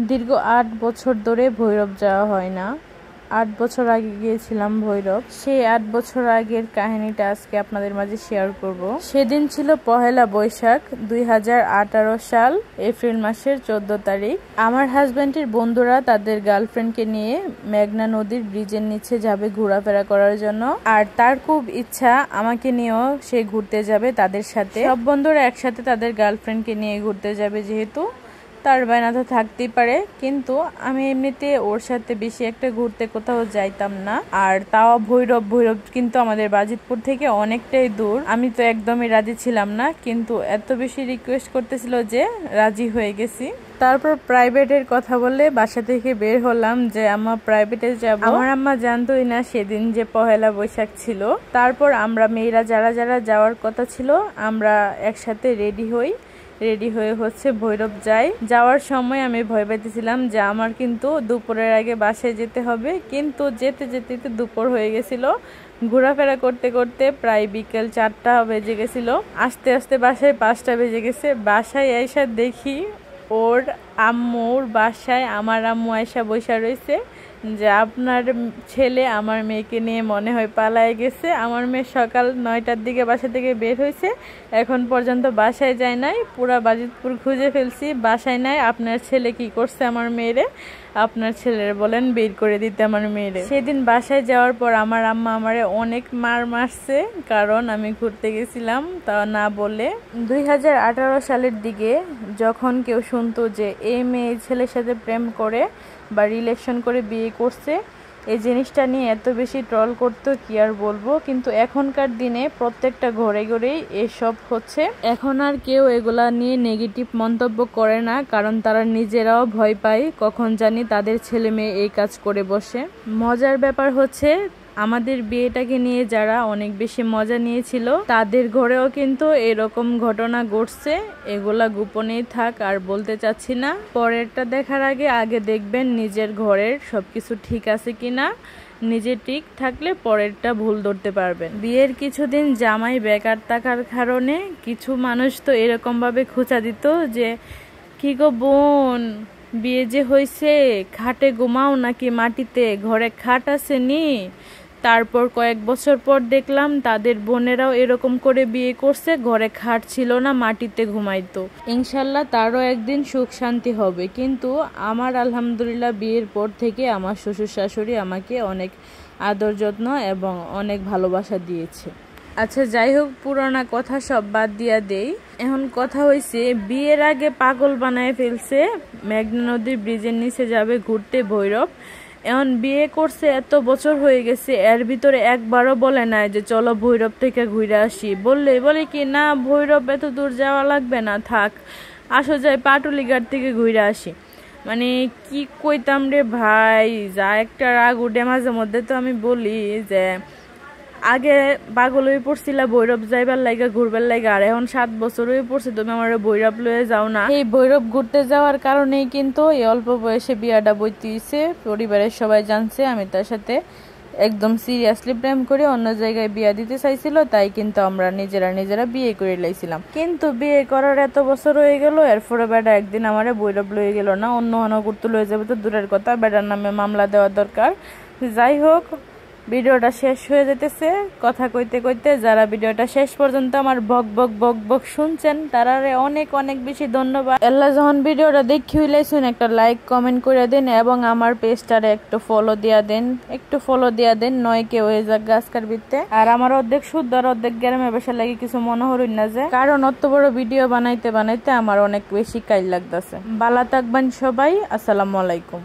দীর্ঘ ৮ বছর ধরে ভৈরব যাওয়া হয় না। ৮ বছর আগে গিয়েছিলাম ভৈরব। সেই ৮ বছর আগের কাহিনীটা আজকে আপনাদের মাঝে শেয়ার করব। সেদিন ছিল পহেলা বৈশাখ 2018 সাল এপ্রিল মাসের 14 তারিখ। আমার হাজব্যান্ডের বন্ধুরা তাদের গার্লফ্রেন্ডকে নিয়ে মেঘনা নদীর ব্রিজের নিচে যাবে ঘোরাফেরা করার জন্য। আর তার খুব ইচ্ছা আমাকে নিয়েও সে ঘুরতে যাবে তাদের সাথে। সব বন্ধুরা একসাথে তাদের গার্লফ্রেন্ডকে নিয়ে ঘুরতে যাবে, যেহেতু তার বায়না তো থাকতেই পারে। কিন্তু আমি এমনিতে ওর সাথে বেশি একটা ঘুরতে কোথাও যাইতাম না। আর তাও ভৈরব কিন্তু আমাদের বাজিতপুর থেকে অনেকটাই দূর। আমি তো একদমই রাজি ছিলাম না, কিন্তু এত বেশি রিকোয়েস্ট করতেছিল যে রাজি হয়ে গেছি। তারপর প্রাইভেটের কথা বলে বাসা থেকে বের হলাম যে আম্মা প্রাইভেটে যাব। আমার আম্মা জানতোই না সেদিন যে পহেলা বৈশাখ ছিল। তারপর আমরা মেয়েরা যারা যারা যাওয়ার কথা ছিল আমরা একসাথে রেডি হয়ে ভৈরব যাই। যাওয়ার সময় আমি ভয় পাইতেছিলাম যে আমার কিন্তু দুপুরের আগে বাসায় যেতে হবে, কিন্তু যেতে যেতে দুপুর হয়ে গেছিল। ঘোরাফেরা করতে করতে প্রায় বিকেল 4টা বেজে গেছিল। আস্তে আস্তে বাসায় 5টা বেজে গেছে। বাসায় এসে দেখি ওর আম্মুর বাসায় আমার আম্মু আয়সা বসা রয়েছে যে আপনার ছেলে আমার মেয়েকে নিয়ে মনে হয় পালায় গেছে। আমার মেয়ে সকাল 9টার দিকে বাসা থেকে বের হয়েছে, এখন পর্যন্ত বাসায় যায় নাই। পুরা বাজিতপুর খুঁজে ফেলছি, বাসায় নাই। আপনার ছেলে কি করছে আমার মেয়েরে? আপনার ছেলের বলেন বের করে দিতে আমার মেয়েরে। সেদিন বাসায় যাওয়ার পর আমার আম্মা আমারে অনেক মারছে, কারণ আমি ঘুরতে গেছিলাম তা না বলে। 2018 সালের দিকে যখন কেউ শুনতো যে এই মেয়ে ছেলের সাথে প্রেম করে বা রিলেশন করে বিয়ে করছে, এই জিনিসটা নিয়ে এত বেশি ট্রল করতো কি আর বলবো। কিন্তু এখনকার দিনে প্রত্যেকটা ঘরে ঘরেই এসব হচ্ছে। এখন আর কেউ এগুলা নিয়ে নেগেটিভ মন্তব্য করে না, কারণ তারা নিজেরাও ভয় পায় কখন জানি তাদের ছেলে মেয়ে এই কাজ করে বসে। মজার ব্যাপার হচ্ছে আমাদের বিয়েটাকে নিয়ে যারা অনেক বেশি মজা নিয়েছিল তাদের ঘরেও কিন্তু এরকম ঘটনা ঘটছে। এগুলা গোপনেই থাক, আর বলতে চাচ্ছি না। পরেরটা দেখার আগে দেখবেন নিজের ঘরের সবকিছু ঠিক আছে কিনা। নিজে ঠিক থাকলে পরেরটা ভুল ধরতে পারবেন। বিয়ের কিছুদিন জামাই বেকার থাকার কারণে কিছু মানুষ তো এরকম ভাবে খোঁচা দিত যে কি গো বোন, বিয়ে যে হয়েছে খাটে ঘুমাও নাকি মাটিতে, ঘরে খাট আছে নি? তারপর কয়েক বছর পর দেখলাম তাদের বোনেরাও এরকম করে বিয়ে করছে, ঘরে খাট ছিল না, মাটিতে ঘুমাইতো। ইনশাল্লাহ তারও একদিন সুখ শান্তি হবে। কিন্তু আমার আলহামদুলিল্লাহ বিয়ের পর থেকে আমার শ্বশুর শাশুড়ি আমাকে অনেক আদর যত্ন এবং অনেক ভালোবাসা দিয়েছে। আচ্ছা যাই হোক, পুরানা কথা সব বাদ দিয়া দেই। এখন কথা হয়েছে বিয়ের আগে পাগল বানায় ফেলছে, মেঘনা নদীর ব্রিজের নিচে যাবে ঘুরতে ভৈরব। এখন বিয়ে করছে, এত বছর হয়ে গেছে, এর ভিতরে একবারও বলে নাই যে চলো ভৈরব থেকে ঘুরে আসি। বলে কি না ভৈরব এত দূর যাওয়া লাগবে না, থাক আসো যাই পাটুলিঘাট থেকে ঘুরে আসি। মানে কি কইতাম রে ভাই, যা একটা রাগ উঠে মাঝে মধ্যে। তো আমি বলি যে আগে পাগল হয়ে পড়ছিলা ভৈরব যাইবার লাইগা ঘুরবার লাইগা, আর এখন 7 বছর হয়ে পড়ছে তুমি আমার ভৈরব লয়ে যাও না। এই ভৈরব ঘুরতে যাওয়ার কারণেই কিন্তু এই অল্প বয়সে বিয়াটা বইতে হইছে। পরিবারের সবাই জানছে আমি তার সাথে একদম সিরিয়াসলি প্রেম করে অন্য জায়গায় বিয়া দিতে চাইছিল, তাই কিন্তু আমরা নিজেরা বিয়ে করে লাইছিলাম। কিন্তু বিয়ে করার এত বছর হয়ে গেল, এরপরে বেটা একদিন আমারে ভৈরব লয়ে গেল না, অন্য ঘুরতে লয়ে যাবে তো দূরের কথা, বেটার নামে মামলা দেওয়া দরকার। যাই হোক, ভিডিওটা শেষ হয়ে যেতেছে। কথা কইতে কইতে যারা ভিডিওটা শেষ পর্যন্ত আমার বক বক শুনছেন তারা অনেক অনেক বেশি ধন্যবাদ। আল্লাহ যখন ভিডিওটা দেখি হইলাইছেন একটা লাইক কমেন্ট করে দেন এবং আমার পেজটারে একটু ফলো দিয়া দেন নয় কেউ হয়ে যাক গাছকার ভিত্তে। আর আমার অর্ধেক শুদ্ধ আর অর্ধেক গ্রামের বাসা লাগে কিছু মনে হরুন না যে, কারণ অত বড় ভিডিও বানাইতে আমার অনেক বেশি কাজ লাগতেছে। ভালো থাকবেন সবাই, আসসালামু আলাইকুম।